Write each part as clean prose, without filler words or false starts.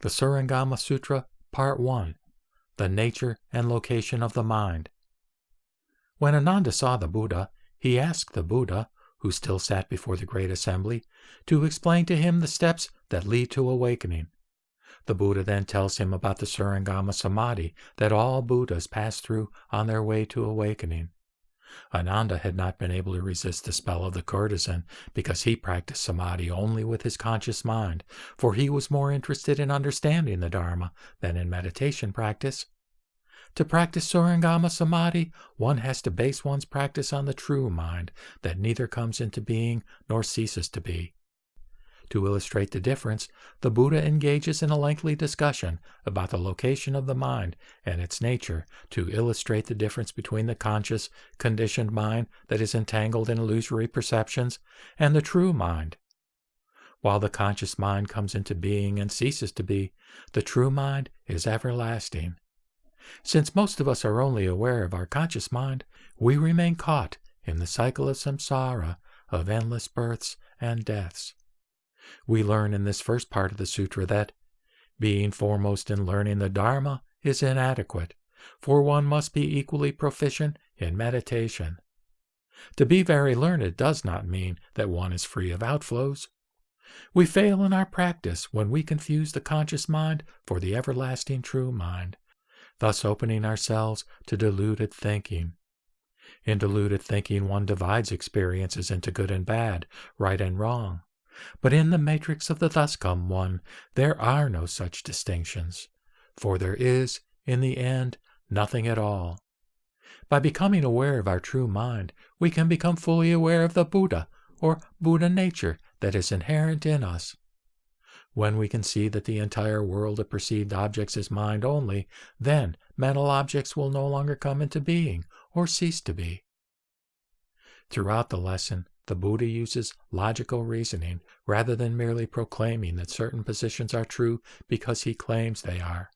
The Surangama Sutra, Part 1. The Nature and Location of the Mind. When Ananda saw the Buddha, he asked the Buddha, who still sat before the great assembly, to explain to him the steps that lead to awakening. The Buddha then tells him about the Surangama Samadhi that all Buddhas pass through on their way to awakening. Ananda had not been able to resist the spell of the courtesan because he practiced samadhi only with his conscious mind, for he was more interested in understanding the Dharma than in meditation practice. To practice Surangama Samadhi, one has to base one's practice on the true mind that neither comes into being nor ceases to be. To illustrate the difference, the Buddha engages in a lengthy discussion about the location of the mind and its nature to illustrate the difference between the conscious, conditioned mind that is entangled in illusory perceptions and the true mind. While the conscious mind comes into being and ceases to be, the true mind is everlasting. Since most of us are only aware of our conscious mind, we remain caught in the cycle of samsara, of endless births and deaths. We learn in this first part of the sutra that being foremost in learning the Dharma is inadequate, for one must be equally proficient in meditation. To be very learned does not mean that one is free of outflows. We fail in our practice when we confuse the conscious mind for the everlasting true mind, thus opening ourselves to deluded thinking. In deluded thinking, one divides experiences into good and bad, right and wrong. But in the matrix of the thus come one, there are no such distinctions, for there is, in the end, nothing at all. By becoming aware of our true mind, we can become fully aware of the Buddha, or Buddha nature, that is inherent in us. When we can see that the entire world of perceived objects is mind only, then mental objects will no longer come into being or cease to be. Throughout the lesson, the Buddha uses logical reasoning rather than merely proclaiming that certain positions are true because he claims they are.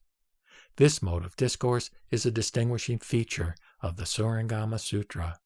This mode of discourse is a distinguishing feature of the Surangama Sutra.